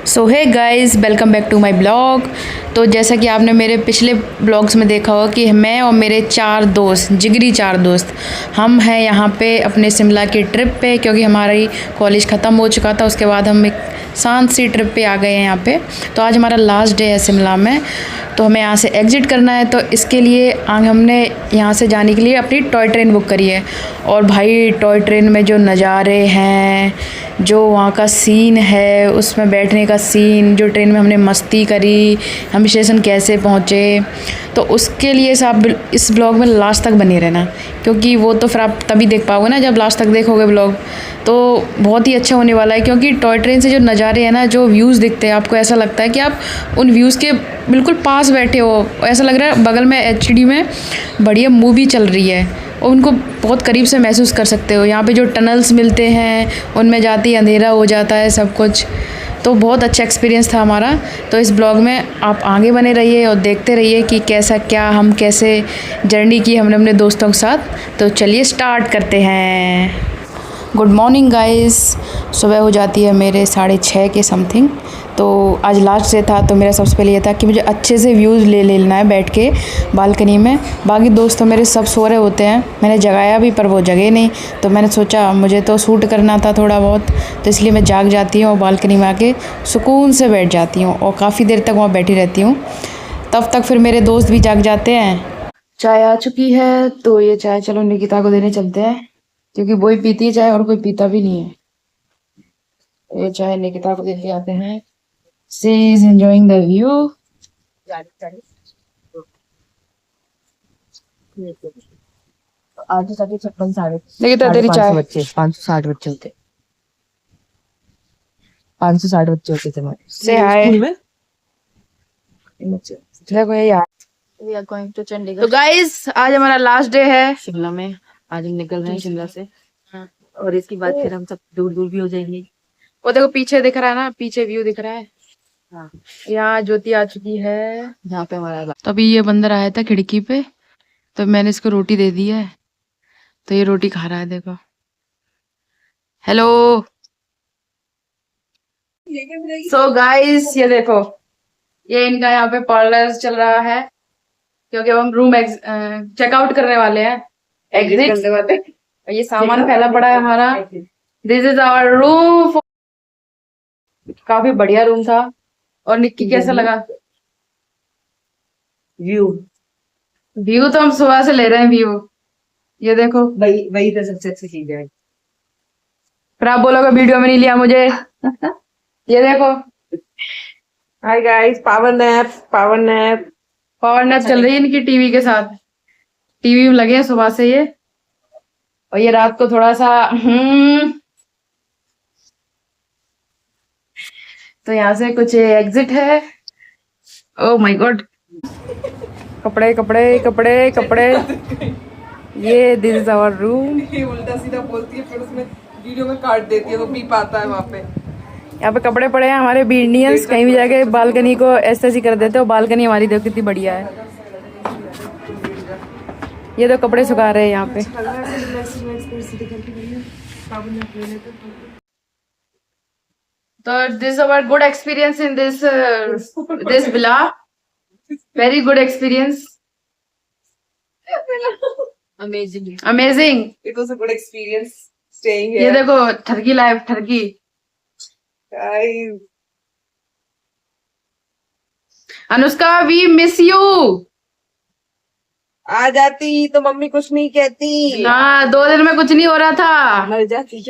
So hi guys, welcome back to my blog. तो जैसा कि आपने मेरे पिछले ब्लॉग्स में देखा होगा कि मैं और मेरे जिगरी चार दोस्त हम हैं यहाँ पे अपने शिमला की ट्रिप पे, क्योंकि हमारी कॉलेज ख़त्म हो चुका था। उसके बाद हम एक शांत सी ट्रिप पे आ गए हैं यहाँ पे। तो आज हमारा लास्ट डे है शिमला में, तो हमें यहाँ से एग्ज़िट करना है। तो इसके लिए हमने यहाँ से जाने के लिए अपनी टॉय ट्रेन बुक करी है। और भाई टॉय ट्रेन में जो नज़ारे हैं, जो वहाँ का सीन है, उसमें बैठने का सीन, जो ट्रेन में हमने मस्ती करी, हम स्टेशन कैसे पहुँचे, तो उसके लिए आप इस ब्लॉग में लास्ट तक बने रहना, क्योंकि वो तो फिर आप तभी देख पाओगे ना जब लास्ट तक देखोगे ब्लॉग। तो बहुत ही अच्छा होने वाला है, क्योंकि टॉय ट्रेन से जो नज़ारे हैं ना, जो व्यूज़ दिखते हैं, आपको ऐसा लगता है कि आप उन व्यूज़ के बिल्कुल पास बैठे हो। ऐसा लग रहा है बगल में एचडी में बढ़िया मूवी चल रही है, और उनको बहुत करीब से महसूस कर सकते हो। यहाँ पे जो टनल्स मिलते हैं, उनमें जाते ही अंधेरा हो जाता है सब कुछ। तो बहुत अच्छा एक्सपीरियंस था हमारा। तो इस ब्लॉग में आप आगे बने रहिए और देखते रहिए कि हम कैसे जर्नी की हमने अपने दोस्तों के साथ। तो चलिए स्टार्ट करते हैं। Good morning guys. सुबह हो जाती है मेरे 6:30 के समथिंग। तो आज लास्ट डे था, तो मेरा सबसे पहले ये था कि मुझे अच्छे से व्यूज़ ले लेना है बैठ के बालकनी में। बाकी दोस्त तो मेरे सब सो रहे होते हैं, मैंने जगाया भी पर वो जगे नहीं। तो मैंने सोचा मुझे तो शूट करना था थोड़ा बहुत, तो इसलिए मैं जाग जाती हूँ और बालकनी में आके सुकून से बैठ जाती हूँ और काफ़ी देर तक वहाँ बैठी रहती हूँ। तब तक फिर मेरे दोस्त भी जाग जाते हैं। चाय आ चुकी है, तो ये चाय चलो निकिता को देने चलते हैं, क्योंकि वो ही पीती है चाय और कोई पीता भी नहीं है। ये चाय निकिता को देके आते हैं। She is enjoying the view. आठ सौ 56 साढ़े निकिता तेरी चाय। बच्चे 560 बच्चे होते 560 बच्चे होते थे हमारे से हाय। स्कूल में। देखो ये यार, We are going to तो चंडीगढ़ गाइस आज हमारा लास्ट डे है शिमला में। आज हम निकल रहे हैं शिमला से, हाँ। और इसके बाद फिर हम सब दूर दूर भी हो जाएंगे। वो देखो पीछे दिख रहा है ना, पीछे व्यू दिख रहा है। हाँ, यहाँ ज्योति आ चुकी है। यहाँ पे हमारा तो अभी ये बंदर आया था खिड़की पे, तो मैंने इसको रोटी दे दी है, तो ये रोटी खा रहा है। देखो, हेलो। सो गाइस ये देखो, ये इनका यहाँ पे पार्लर चल रहा है, क्योंकि हम रूम चेकआउट करने वाले हैं, एग्जिट करने वाले। और ये सामान फैला पड़ा है हमारा। This is our room. काफी बढ़िया रूम था। और निक्की कैसा लगा व्यू? व्यू? तो हम सुबह से ले रहे हैं व्यू। ये देखो, वही तो सबसे अच्छी चीज है। फिर आप बोलोगे वीडियो में नहीं लिया मुझे। ये देखो, hi guys, power nap power nap चल रही है इनकी टीवी के साथ। टीवी में लगे हैं सुबह से ये। और ये रात को थोड़ा सा तो यहाँ से कुछ एग्जिट है। ओह माय गॉड, कपड़े कपड़े कपड़े कपड़े। ये दिस इज आवर रूम। ये उल्टा सीधा बोलती है, फिर उसमें वीडियो में काट देती है, तो बीप आता है वहाँ पे। यहाँ पे कपड़े पड़े हैं हमारे इंडियंस। कहीं भी जाके बालकनी को ऐसे ही कर देते हो। बालकनी हमारी देखो कितनी बढ़िया है। ये तो कपड़े सुखा रहे हैं यहाँ पे। तो this our good experience in this villa. Very good experience. Amazing. It was a good experience staying ये here. देखो ठरकी लाइफ, ठरकी। Guys, Anushka we miss you. आ जाती तो मम्मी कुछ नहीं कहती। हाँ, 2 दिन में कुछ नहीं हो रहा था। मर जाती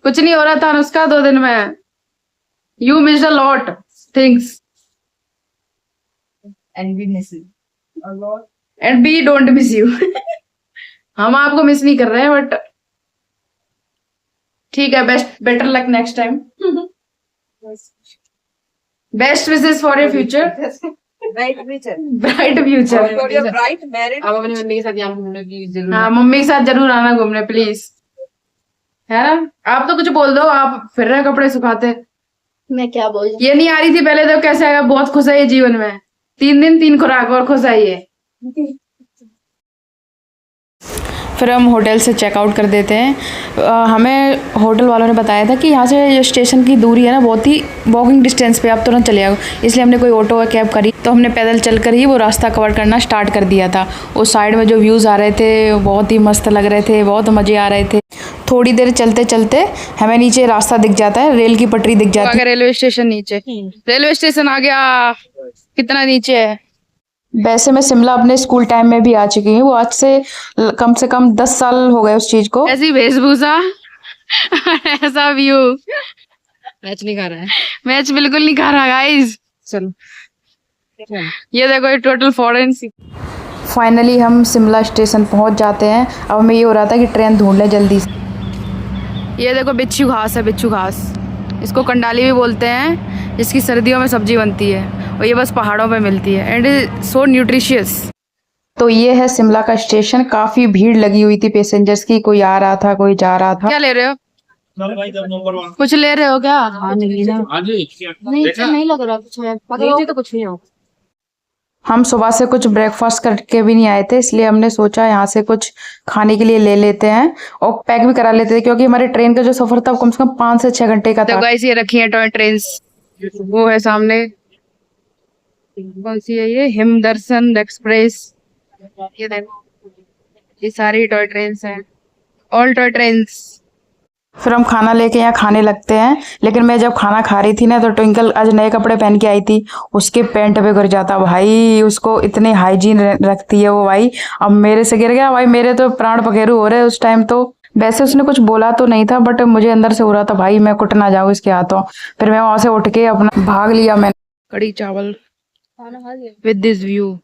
कुछ नहीं हो रहा था अनुष्का 2 दिन में। You miss a lot things and we miss you. And we don't miss you. हम आपको मिस नहीं कर रहे हैं, बट ठीक है। Better luck next time. Best wishes for your future. Bright future. Bright future. For your bright married. आप अपनी मम्मी के साथ यहाँ घूमने की जरूर। हाँ, मम्मी के साथ जरूर आना घूमने प्लीज, है ना। आप तो कुछ बोल दो, आप फिर रहे कपड़े सुखाते। मैं क्या बोल? ये नहीं आ रही थी पहले, तो कैसे आएगा। बहुत खुश है ये जीवन में। 3 दिन 3 खुराक और खुश है ये। फिर हम होटल से चेकआउट कर देते हैं। हमें होटल वालों ने बताया था कि यहाँ से जो स्टेशन की दूरी है ना बहुत ही वॉकिंग डिस्टेंस पे, आप तुरंत चले जाओ, इसलिए हमने कोई ऑटो या कैब करी तो हमने पैदल चलकर ही वो रास्ता कवर करना स्टार्ट कर दिया था। उस साइड में जो व्यूज़ आ रहे थे बहुत ही मस्त लग रहे थे, बहुत मज़े आ रहे थे। थोड़ी देर चलते चलते हमें नीचे रास्ता दिख जाता है, रेल की पटरी दिख जाती है। रेलवे स्टेशन नीचे, रेलवे स्टेशन आ गया। कितना नीचे है। वैसे मैं शिमला अपने स्कूल टाइम में भी आ चुकी हूँ, वो आज से कम 10 साल हो गए उस चीज को। ऐसी वेशभूषा ऐसा व्यू। मैच नहीं खा रहा है। मैच बिल्कुल नहीं खा रहा गाइस। चलो ये देखो ये टोटल फॉरेन। फाइनली हम शिमला स्टेशन पहुंच जाते हैं। अब हमें ये हो रहा था कि ट्रेन ढूंढ लें जल्दी से। ये देखो बिच्छू घास है, बिच्छू घास, इसको कंडाली भी बोलते हैं, जिसकी सर्दियों में सब्जी बनती है और ये बस पहाड़ों पे मिलती है एंड इज सो न्यूट्रिशियस। तो ये है शिमला का स्टेशन। काफ़ी भीड़ लगी हुई थी पैसेंजर्स की, कोई आ रहा था कोई जा रहा था। क्या ले रहे हो? कुछ ले रहे हो क्या? नहीं नहीं लग रहा कुछ है, पकड़ोगे तो कुछ नहीं हो। हम सुबह से कुछ ब्रेकफास्ट करके भी नहीं आए थे, इसलिए हमने सोचा यहाँ से कुछ खाने के लिए ले लेते हैं और पैक भी करा लेते थे, क्योंकि हमारे ट्रेन का जो सफर था कम से कम 5 से 6 घंटे का था। तो गाइस ये रखी है टॉय ट्रेन्स, वो है सामने। कौन सी है ये? हिमदर्शन एक्सप्रेस। ये देखो ये सारी टॉय ट्रेन्स हैं, ऑल टॉय ट्रेन्स। फिर हम खाना लेके यहाँ खाने लगते हैं, लेकिन मैं जब खाना खा रही थी ना तो ट्विंकल आज नए कपड़े पहन के आई थी, उसके पैंट पे गिर जाता भाई। उसको इतने हाइजीन रखती है वो भाई। अब मेरे से गिर गया भाई, मेरे तो प्राण पखेरु हो रहे उस टाइम तो। वैसे उसने कुछ बोला तो नहीं था, बट मुझे अंदर से हो रहा था भाई मैं कुट ना जाऊँ इसके हाथों। फिर मैं वहां से उठ के अपना भाग लिया। मैंने कड़ी चावल विद दिस व्यू।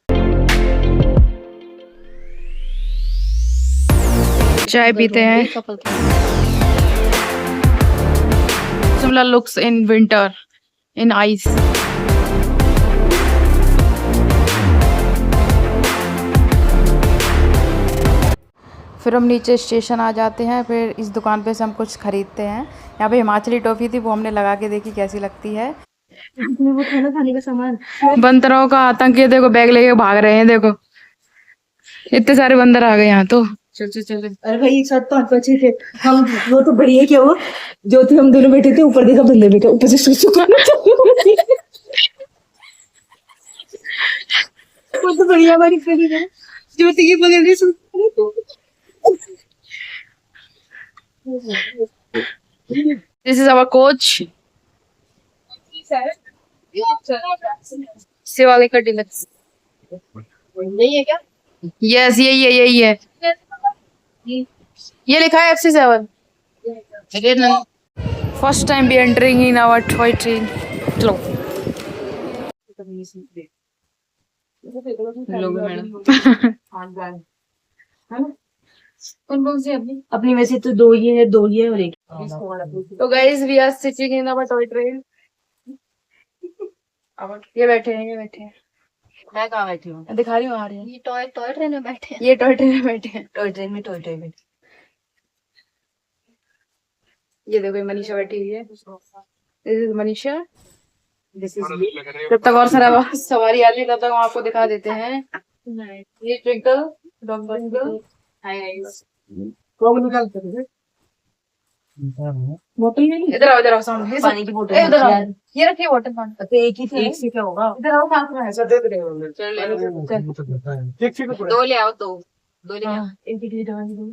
चाय पीते हैं। Simla looks in winter in ice. फिर हम नीचे स्टेशन आ जाते हैं। फिर इस दुकान पे से हम कुछ खरीदते हैं। यहाँ पे हिमाचली टॉफी थी, वो हमने लगा के देखी कैसी लगती है। वो खाना खाने का सामान, बंदरों का आतंक। ये देखो बैग लेके भाग रहे हैं, देखो इतने सारे बंदर आ गए यहाँ तो। चल। अरे भाई एक साथ 5 बच्चे थे हम, वो तो बढ़िया। क्या हुआ ज्योति, हम दोनों बैठे थे, ऊपर देखा बंदर बैठा, ऊपर से वो तो बढ़िया हमारी फ्रेंड है ज्योति की बगल में। This is our coach Shivalik का डिलक्स। नहीं है क्या? यस यही है। ये लिखा है FC7। First time be entering in our toy train. चलो कौन से अपनी वैसे तो 2 ये है, 2 ये और 1। तो guys we are sitting in our toy train. ये बैठे हैं। मैं कहाँ बैठी हूँ? दिखा रही हूँ आ रही है। ये टॉय ट्रेन में बैठे हैं। ये टॉय ट्रेन में बैठे हैं। टॉय ट्रेन में ये देखो मनीषा बैठी हुई है। This is Manisha. जब तक और सारा सवारी आती है तब तक हम आपको दिखा देते हैं। ये twinkle, dog twinkle. Hi guys. बोतल नहीं, इधर आओ सामने। पानी की बोतल इधर आओ, ये रखिए वाटर पानी। तो एक ही थी, एक से क्या होगा? इधर आओ, साथ में ऐसा दे रहे हो। चल 2 ले आओ, 2 ले आओ। एक ही दवा दो।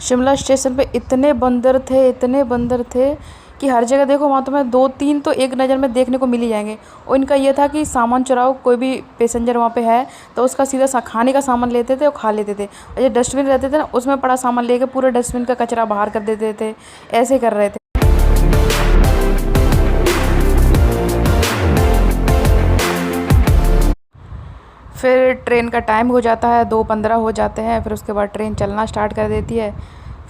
शिमला स्टेशन पे इतने बंदर थे कि हर जगह देखो वहाँ तो मैं 2-3 तो एक नज़र में देखने को मिल ही जाएंगे। और इनका ये था कि सामान चुराओ, कोई भी पैसेंजर वहाँ पे है तो उसका सीधा खाने का सामान लेते थे और खा लेते थे। और ये डस्टबिन रहते थे ना, उसमें पड़ा सामान लेके पूरे डस्टबिन का कचरा बाहर कर देते थे। ऐसे कर रहे थे। फिर ट्रेन का टाइम हो जाता है, 2:15 हो जाते हैं। फिर उसके बाद ट्रेन चलना स्टार्ट कर देती है।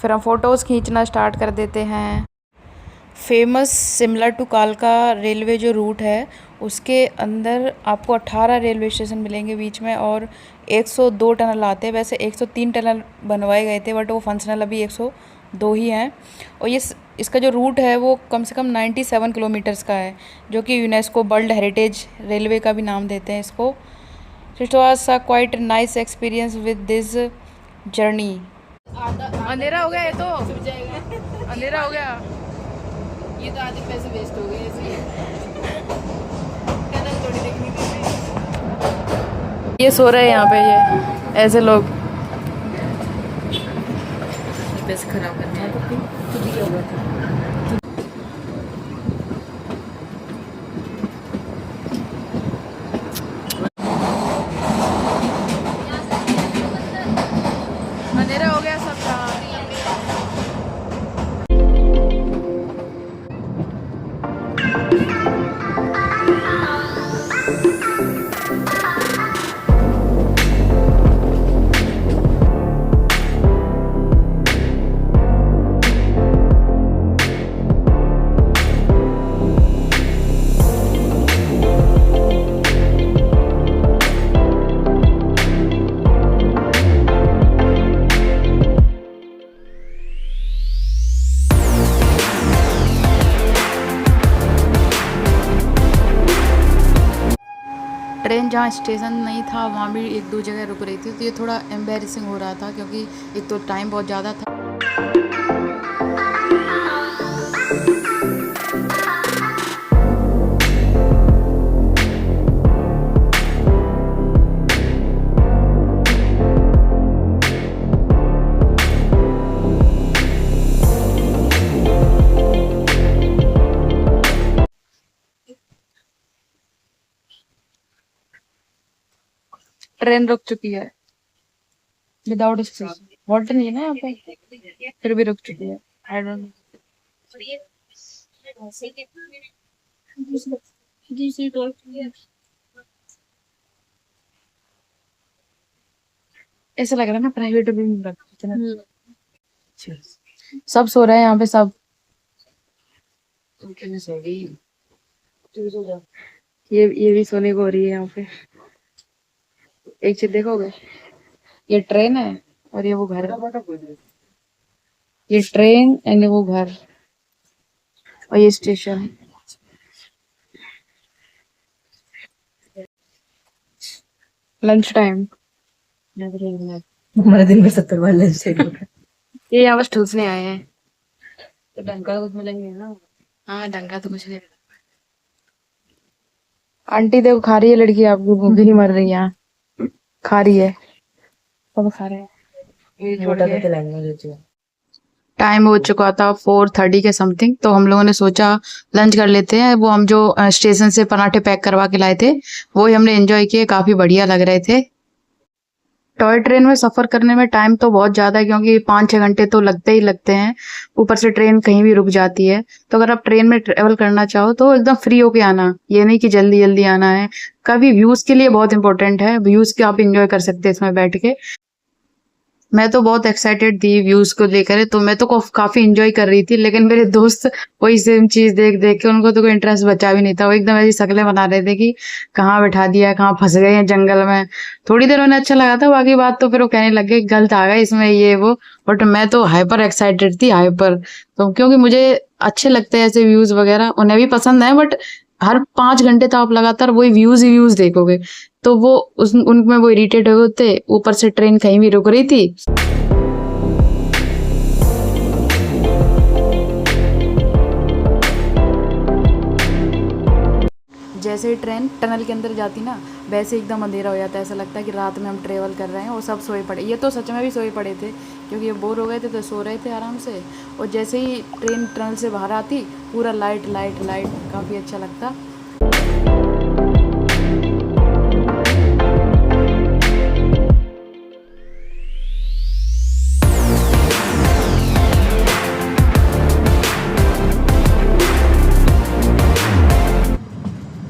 फिर हम फ़ोटोज़ खींचना स्टार्ट कर देते हैं। फेमस शिमला टू कालका रेलवे जो रूट है उसके अंदर आपको 18 रेलवे स्टेशन मिलेंगे बीच में, और 102 टनल आते हैं। वैसे 103 टनल बनवाए गए थे, बट वो फंक्शनल अभी 102 दो ही हैं। और इसका जो रूट है वो कम से कम 97 किलोमीटर्स का है, जो कि यूनेस्को वर्ल्ड हेरिटेज रेलवे का भी नाम देते हैं इसको। It was a quite nice experience with this journey. अंधेरा हो गया, ये तो अंधेरा हो गया, ये तो आधे पैसे वेस्ट हो गए ऐसे ही। ये सो रहे हैं यहाँ पे, ये ऐसे लोग पैसे खराब करने हैं तो फिर खुद ही क्या हुआ था। अंधेरा हो गया सब का। ट्रेन जहाँ स्टेशन नहीं था वहाँ भी एक दो जगह रुक रही थी, तो ये थोड़ा एम्बैरेसिंग हो रहा था क्योंकि एक तो टाइम बहुत ज़्यादा था। ट्रेन रुक चुकी है विदाउट स्टेशन, हॉल्ट नहीं है ना यहाँ पे, फिर भी रुक चुकी है। I don't know. ऐसा लग रहा है ना प्राइवेट भी नहीं रखते ना। सब सो रहे हैं यहाँ पे सब। ये भी सोने को हो रही है यहाँ पे। एक चीज देखोगे, ये ट्रेन है और ये वो घर है। ये ट्रेन एंड वो घर और ये स्टेशन। लंच टाइम, हमारे दिन में 70 बार लंच टाइम। ये यहाँ बस ठूसने आए हैं। तो डंका तो कुछ मिलेंगे ना। हाँ डंगा तो कुछ नहीं। आंटी देखो खा रही है लड़की, आपकी भूखी नहीं मर रही है, खा रही है, सब खा रहे हैं। टाइम हो चुका था 4:30 के समथिंग, तो हम लोगों ने सोचा लंच कर लेते हैं। वो हम जो स्टेशन से पराठे पैक करवा के लाए थे वो ही हमने एंजॉय किए, काफी बढ़िया लग रहे थे। टॉय ट्रेन में सफर करने में टाइम तो बहुत ज्यादा है क्योंकि 5-6 घंटे तो लगते ही लगते हैं, ऊपर से ट्रेन कहीं भी रुक जाती है। तो अगर आप ट्रेन में ट्रेवल करना चाहो तो एकदम फ्री होके आना, ये नहीं कि जल्दी जल्दी आना है। कभी व्यूज के लिए बहुत इंपॉर्टेंट है, व्यूज के आप इंजॉय कर सकते हैं इसमें बैठ के। मैं तो बहुत एक्साइटेड थी व्यूज को लेकर, तो मैं तो काफी इंजॉय कर रही थी, लेकिन मेरे दोस्त वही सेम चीज देख देख के उनको तो कोई इंटरेस्ट बचा भी नहीं था। वो एकदम ऐसी शक्लें बना रहे थे कि कहाँ बैठा दिया, कहाँ फंस गए हैं जंगल में। थोड़ी देर उन्हें अच्छा लगा था, बाकी बात तो फिर वो कहने लग गए गलत आ गया इसमें ये वो। बट मैं तो हाइपर एक्साइटेड थी, हाइपर। तो क्योंकि मुझे अच्छे लगते हैं ऐसे व्यूज वगैरह, उन्हें भी पसंद है, बट हर 5 घंटे तो आप लगातार वही व्यूज ही व्यूज देखोगे तो वो उनमें वो इरिटेट हो गए थे। ऊपर से ट्रेन कहीं भी रुक रही थी। जैसे ही ट्रेन टनल के अंदर जाती ना, वैसे एकदम अंधेरा हो जाता है, ऐसा लगता है कि रात में हम ट्रेवल कर रहे हैं। और सब सोए पड़े, ये तो सच में भी सोए पड़े थे क्योंकि ये बोर हो गए थे तो सो रहे थे आराम से। और जैसे ही ट्रेन टनल से बाहर आती पूरा लाइट लाइट लाइट, काफ़ी अच्छा लगता।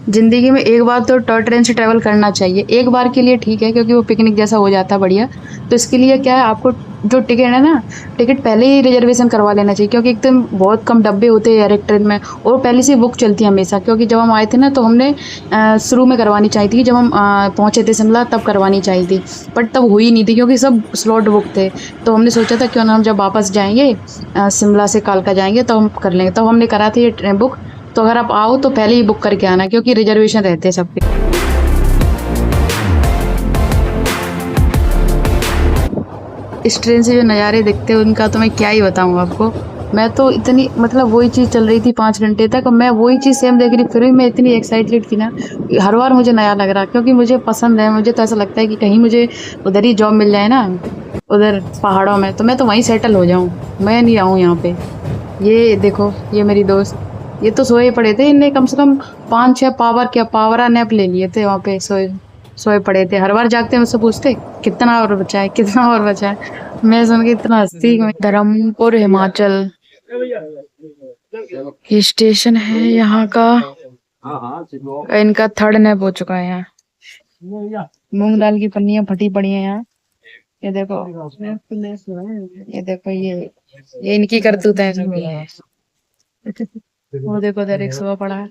ज़िंदगी में एक बार तो टॉय ट्रेन से ट्रैवल करना चाहिए। एक बार के लिए ठीक है क्योंकि वो पिकनिक जैसा हो जाता है बढ़िया। तो इसके लिए क्या है, आपको जो टिकट है ना, टिकट पहले ही रिजर्वेशन करवा लेना चाहिए, क्योंकि एकदम बहुत कम डब्बे होते हैं डायरेक्ट ट्रेन में, और पहले से बुक चलती है हमेशा। क्योंकि जब हम आए थे ना तो हमने शुरू में करवानी चाहिए थी, जब हम पहुँचे थे शिमला तब करवानी चाहिए थी, बट तब हुई नहीं थी क्योंकि सब स्लॉट बुक थे। तो हमने सोचा था क्यों ना हम जब वापस जाएंगे शिमला से कालका जाएंगे तो हम कर लेंगे, तो हमने करा था ये ट्रेन बुक। तो अगर आप आओ तो पहले ही बुक करके आना, क्योंकि रिजर्वेशन रहते हैं सबके। इस ट्रेन से जो नज़ारे दिखते हैं उनका तो मैं क्या ही बताऊँ आपको। मैं तो इतनी मतलब वही चीज़ चल रही थी 5 घंटे तक, और मैं वही चीज़ सेम देख रही, फिर भी मैं इतनी एक्साइटेड थी ना, हर बार मुझे नया लग रहा, क्योंकि मुझे पसंद है। मुझे तो ऐसा लगता है कि कहीं मुझे उधर ही जॉब मिल जाए ना, उधर पहाड़ों में, तो मैं तो वहीं सेटल हो जाऊँ, मैं नहीं आऊँ यहाँ पे। ये देखो, ये मेरी दोस्त, ये तो सोए पड़े थे, इनने कम से कम 5-6 पावरा नैप ले लिए थे, वहाँ पे सोए पड़े थे। हर बार जागते मुझसे पूछते कितना और बचा है, कितना और बचा है। मैं सुन के इतना हंसती। धर्मपुर हिमाचल ये स्टेशन है यहाँ का। इनका 3rd नैप हो चुका है यहाँ। मूंग दाल की पन्नियां फटी पड़ी हैं यहाँ। ये देखो, ये देखो, ये इनकी करतूत है सब। वो देखो उधर एक सुबह पड़ा है।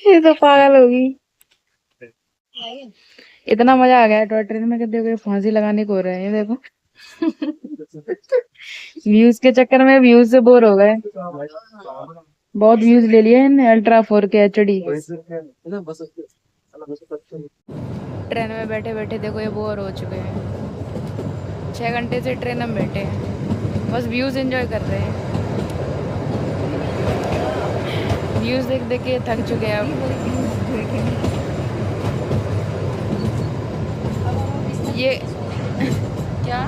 ये तो पागल होगी। इतना मजा आ गया टॉय ट्रेन में कि देखो फांसी लगाने को हो रहे हैं। ये देखो व्यूज के चक्कर में व्यूज से बोर हो गए। बहुत व्यूज ले लिए इन्हें अल्ट्रा 4K HD। ट्रेन में बैठे बैठे देखो ये बोर हो चुके हैं। 6 घंटे से ट्रेन में बैठे हैं, बस व्यूज एंजॉय कर रहे हैं। व्यूज देख देख के थक चुके हैं अब। ये क्या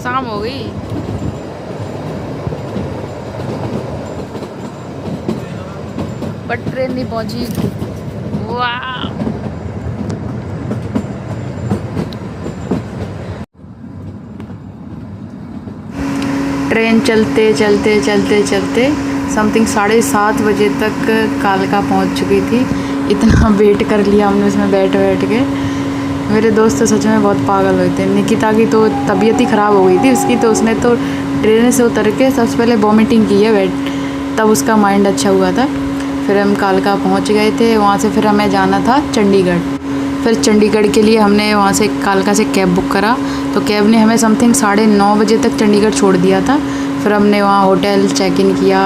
शाम हो गई। बट ट्रेन नहीं पहुंची। वाह, ट्रेन चलते चलते चलते चलते समथिंग 7:30 बजे तक कालका पहुंच चुकी थी। इतना वेट कर लिया हमने उसमें बैठ के। मेरे दोस्त तो सच में बहुत पागल हुए थे। निकिता की तो तबीयत ही ख़राब हो गई थी उसकी, तो उसने तो ट्रेन से उतर के सबसे पहले वॉमिटिंग की है, तब उसका माइंड अच्छा हुआ था। फिर हम कालका पहुंच गए थे। वहाँ से फिर हमें जाना था चंडीगढ़। फिर चंडीगढ़ के लिए हमने वहाँ से कालका से कैब बुक करा, तो कैब ने हमें समथिंग 9:30 बजे तक चंडीगढ़ छोड़ दिया था। फिर हमने वहाँ होटल चेक इन किया,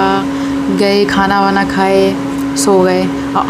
गए, खाना वाना खाए, सो गए। और